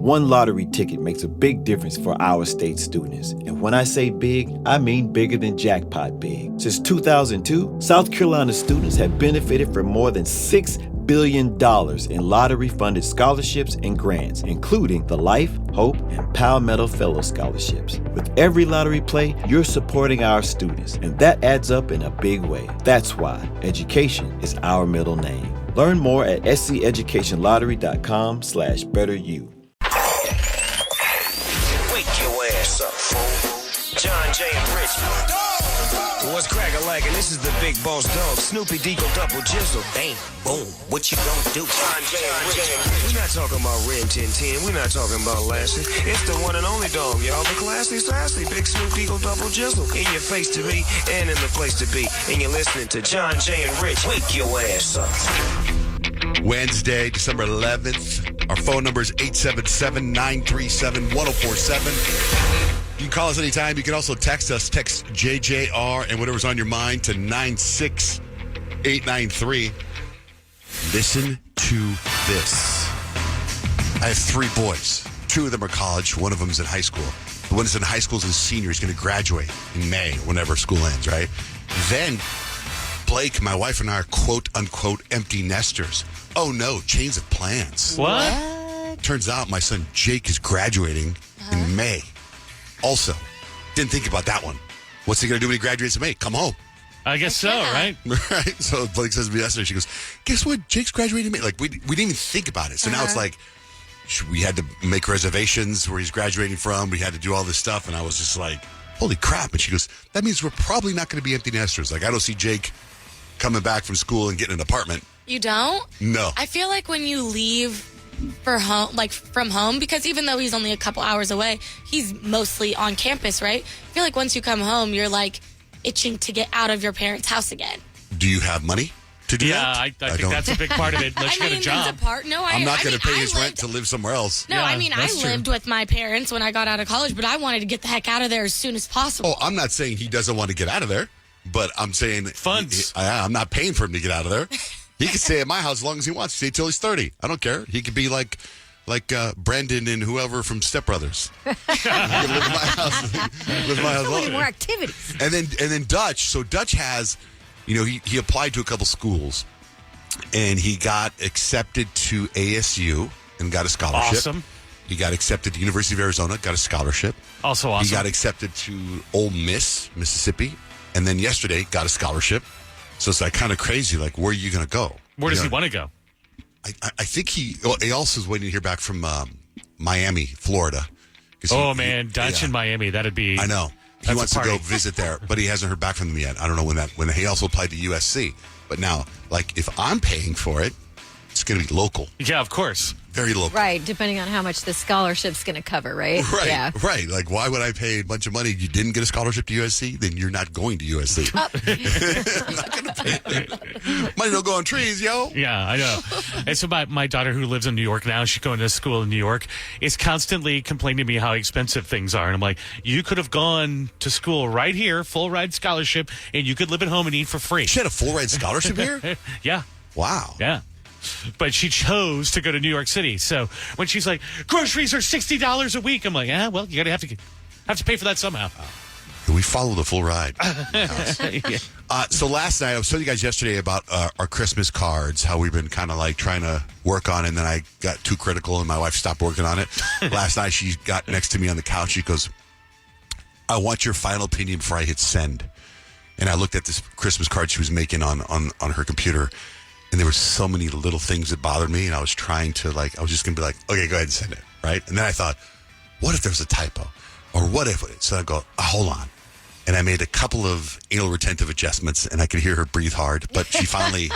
One lottery ticket makes a big difference for our state students. And when I say big, I mean bigger than jackpot big. Since 2002, South Carolina students have benefited from more than $6 billion in lottery-funded scholarships and grants, including the Life, Hope, and Palmetto Fellow Scholarships. With every lottery play, you're supporting our students, and that adds up in a big way. That's why education is our middle name. Learn more at sceducationlottery.com/betteryou. Wake your ass up, fool. John J. and Rich. What's crack-a-lackin'? This is the big boss dog, Snoopy Deagle Double Jizzle. Bang, boom, what you gonna do? John J. and Rich. We're not talking about Ren 1010. We're not talking about Lassie. It's the one and only dog, y'all. The classy, sassy, big Snoop Deagle Double Jizzle. In your face to be and in the place to be. And you're listening to John J. and Rich. Wake your ass up. Wednesday, December 11th. Our phone number is 877-937-1047. You can call us anytime. You can also text us. Text JJR and whatever's on your mind to 96893. Listen to this. I have 3 boys. 2 of them are college. One of them is in high school. The one that's in high school is a senior. He's going to graduate in May, whenever school ends, right? Then Blake, my wife, and I are quote-unquote empty nesters. Oh, no, change of plans. What? Turns out my son Jake is graduating in May. Also, didn't think about that one. What's he going to do when he graduates in May? Come home. I guess so, right? Right? So Blake says to me yesterday, she goes, guess what? Jake's graduating in May. Like, we didn't even think about it. So now it's like, we had to make reservations where he's graduating from. We had to do all this stuff. And I was just like, holy crap. And she goes, that means we're probably not going to be empty nesters. Like, I don't see Jake coming back from school and getting an apartment. You don't? No. I feel like when you leave for home, like from home, because even though he's only a couple hours away, he's mostly on campus, right? I feel like once you come home, you're like itching to get out of your parents' house again. Do you have money to do that? Yeah, I think that's a big part of it. Unless you get a job. I'm not going to pay his rent to live somewhere else. No, Yeah, I lived with my parents when I got out of college, but I wanted to get the heck out of there as soon as possible. Oh, I'm not saying he doesn't want to get out of there, but I'm saying funds. I'm not paying for him to get out of there. He can stay at my house as long as he wants. Stay till he's 30. I don't care. He could be like Brendan and whoever from Step Brothers. He can live in my house. Live in my house. So many more activities. And then Dutch. So Dutch has, he applied to a couple schools, and he got accepted to ASU and got a scholarship. Awesome. He got accepted to University of Arizona, got a scholarship. Also awesome. He got accepted to Ole Miss, Mississippi, and then yesterday got a scholarship. So it's like kind of crazy. Like, where are you going to go? Where does he want to go? I think he also is waiting to hear back from Miami, Florida. Man, Dutch in Miami. That'd be. I know. He wants to go visit there, but he hasn't heard back from them yet. I don't know when he also applied to USC. But now, like, if I'm paying for it, it's going to be local. Yeah, of course. Very local. Right, depending on how much the scholarship's going to cover, right? Right, yeah. right. Like, why would I pay a bunch of money? You didn't get a scholarship to USC? Then you're not going to USC. I'm not going to pay. Money don't go on trees, yo. Yeah, I know. And so my daughter, who lives in New York now, she's going to school in New York, is constantly complaining to me how expensive things are. And I'm like, you could have gone to school right here, full ride scholarship, and you could live at home and eat for free. She had a full ride scholarship here? Yeah. Wow. Yeah. But she chose to go to New York City. So when she's like, groceries are $60 a week, I'm like, well, you have to pay for that somehow. We follow the full ride. Yeah. So last night, I was telling you guys yesterday about our Christmas cards, how we've been kind of like trying to work on it, and then I got too critical and my wife stopped working on it. Last night, she got next to me on the couch. She goes, I want your final opinion before I hit send. And I looked at this Christmas card she was making on her computer. And there were so many little things that bothered me, and I was trying to, I was just going to be like, okay, go ahead and send it, right? And then I thought, what if there's a typo? Or what if... So I go, hold on. And I made a couple of anal retentive adjustments, and I could hear her breathe hard. But she finally,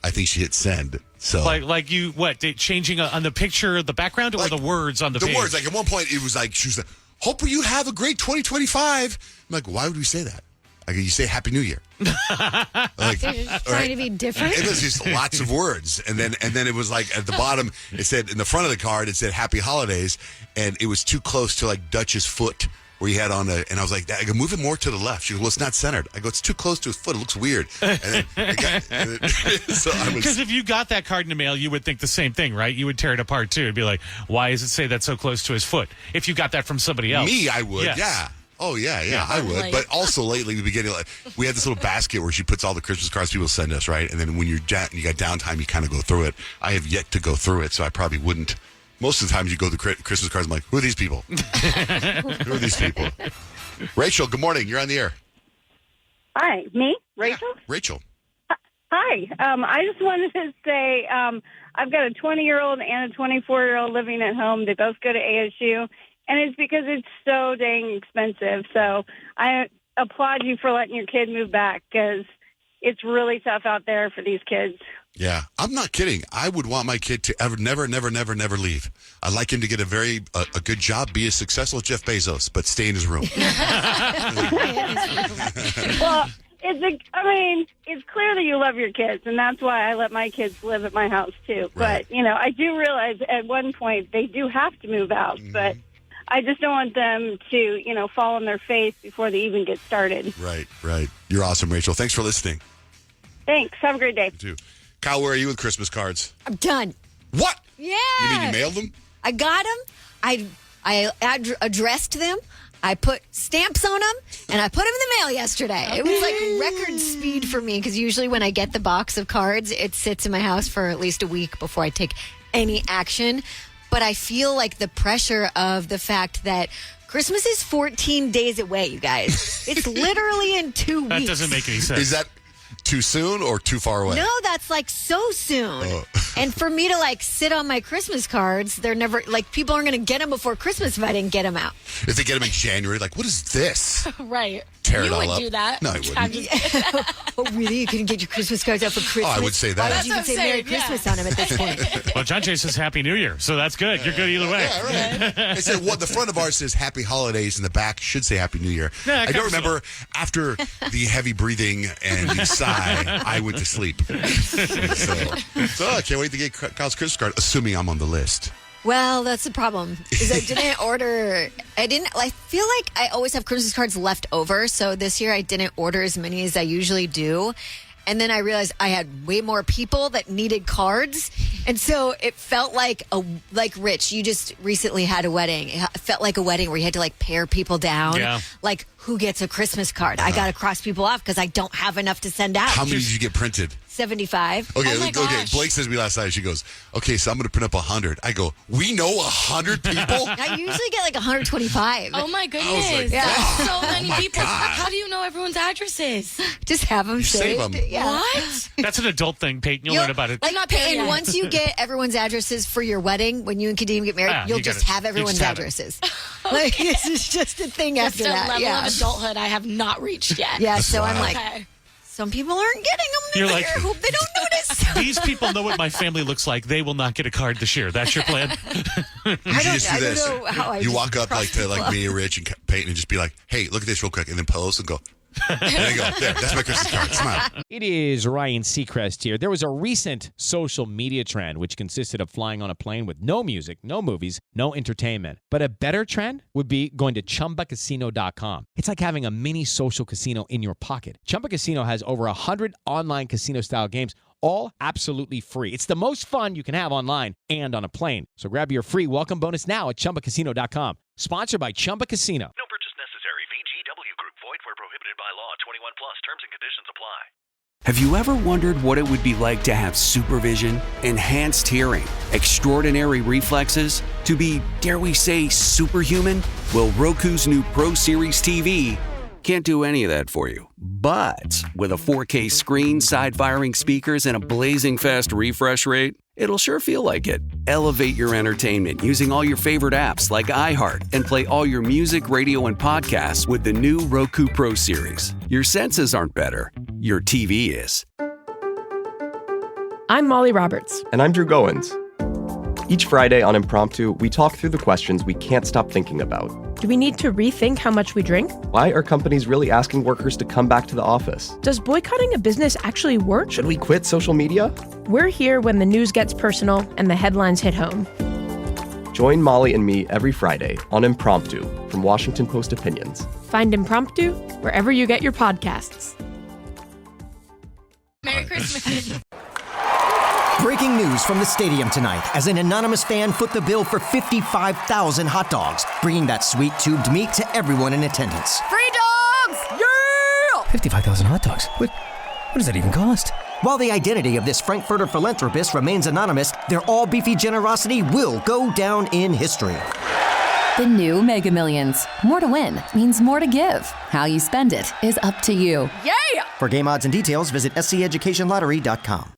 I think she hit send. So like you, changing on the picture, the background, or the words on the page? The words. Like, at one point, it was like, she was like, hope you have a great 2025. I'm like, why would we say that? Like, you say Happy New Year. Like, They're just trying to be different. It was just lots of words. And then it was like at the bottom, it said, in the front of the card, it said Happy Holidays. And it was too close to like Dutch's foot where he had on and I was like, I go, move it more to the left. She goes, well, it's not centered. I go, it's too close to his foot. It looks weird. And then so I was. Because if you got that card in the mail, you would think the same thing, right? You would tear it apart too and be like, why does it say that's so close to his foot? If you got that from somebody else. Me, I would, Yes. yeah. Oh, yeah, I would. Like- But also lately, we've been getting, we had this little basket where she puts all the Christmas cards people send us, right? And then when you got downtime, you kind of go through it. I have yet to go through it, so I probably wouldn't. Most of the times you go through Christmas cards, I'm like, who are these people? Who are these people? Rachel, good morning. You're on the air. Hi, me, Rachel. Yeah, Rachel. Hi. I just wanted to say I've got a 20-year-old and a 24-year-old living at home. They both go to ASU, and it's because it's so dang expensive. So I applaud you for letting your kid move back because it's really tough out there for these kids. Yeah, I'm not kidding. I would want my kid to never leave. I'd like him to get a good job, be as successful as Jeff Bezos, but stay in his room. Well, it's clear that you love your kids, and that's why I let my kids live at my house too. Right. But I do realize at one point they do have to move out, but I just don't want them to fall on their face before they even get started. Right. You're awesome, Rachel. Thanks for listening. Thanks. Have a great day. You too. Kyle, where are you with Christmas cards? I'm done. What? Yeah. You mean you mailed them? I got them. I addressed them. I put stamps on them, and I put them in the mail yesterday. It was like record speed for me because usually when I get the box of cards, it sits in my house for at least a week before I take any action. But I feel like the pressure of the fact that Christmas is 14 days away, you guys. It's literally in 2 weeks. That doesn't make any sense. Is that too soon or too far away? No, that's like so soon. Oh. And for me to sit on my Christmas cards, they're never people aren't going to get them before Christmas if I didn't get them out. If they get them in January, what is this? Right. Tear it you all would up. do that. No, I wouldn't. I'm just- Oh, really? You couldn't get your Christmas cards out for Christmas? I would say that. Why would That's you even what I'm say Merry saying, yeah. Christmas on them at this point? Well, John Jay says Happy New Year, so that's good. You're good either way. Yeah, right. It said the front of ours says Happy Holidays, and the back should say Happy New Year. Yeah, I don't remember after the heavy breathing and the sigh, I went to sleep. So I can't wait to get Kyle's Christmas card, assuming I'm on the list. Well, that's the problem. Is I didn't order. I feel like I always have Christmas cards left over. So this year I didn't order as many as I usually do. And then I realized I had way more people that needed cards. And so it felt like Rich, you just recently had a wedding. It felt like a wedding where you had to pair people down. Yeah. Like, who gets a Christmas card? I got to cross people off because I don't have enough to send out. How many did you get printed? 75. Okay, Oh my gosh. Blake says to me last night, she goes, okay, so I'm going to print up 100. I go, we know 100 people? I usually get 125. Oh my goodness. like, That's so many my people. God. How do you know everyone's addresses? Just have them save saved. 'em. Yeah. What? That's an adult thing, Peyton. You'll learn about it. I'm not there And yet. once you get everyone's addresses for your wedding, when you and Kadeem get married, you'll you just gotta- have you everyone's just have it. addresses. This is just a thing Just after a that. level Yeah. of adulthood I have not reached yet. Yeah, so I'm wild. like, some people aren't getting them this You're year. like- Hope they don't notice. These people know what my family looks like. They will not get a card this year. That's your plan? You should just do this. know how I You just walk up cross to people off. me, Rich, and Peyton, and just be like, hey, look at this real quick, and then pose and go. And I go, there, that's my Christmas card. Smile. It is Ryan Seacrest here. There was a recent social media trend which consisted of flying on a plane with no music, no movies, no entertainment. But a better trend would be going to ChumbaCasino.com. It's like having a mini social casino in your pocket. Chumba Casino has over 100 online casino-style games, all absolutely free. It's the most fun you can have online and on a plane. So grab your free welcome bonus now at ChumbaCasino.com. Sponsored by Chumba Casino. No purchase necessary. VGW Group. Void where prohibited by law. 21 plus. Terms and conditions apply. Have you ever wondered what it would be like to have supervision, enhanced hearing, extraordinary reflexes, to be, dare we say, superhuman? Well, Roku's new Pro Series TV can't do any of that for you. But with a 4K screen, side-firing speakers, and a blazing fast refresh rate, it'll sure feel like it. Elevate your entertainment using all your favorite apps like iHeart and play all your music, radio, and podcasts with the new Roku Pro Series. Your senses aren't better. Your TV is. I'm Molly Roberts. And I'm Drew Goins. Each Friday on Impromptu, we talk through the questions we can't stop thinking about. Do we need to rethink how much we drink? Why are companies really asking workers to come back to the office? Does boycotting a business actually work? Should we quit social media? We're here when the news gets personal and the headlines hit home. Join Molly and me every Friday on Impromptu from Washington Post Opinions. Find Impromptu wherever you get your podcasts. Merry Christmas. Breaking news from the stadium tonight as an anonymous fan foot the bill for 55,000 hot dogs, bringing that sweet tubed meat to everyone in attendance. Free dogs! Yeah! 55,000 hot dogs? What does that even cost? While the identity of this Frankfurter philanthropist remains anonymous, their all-beefy generosity will go down in history. The new Mega Millions. More to win means more to give. How you spend it is up to you. Yeah! For game odds and details, visit sceducationlottery.com.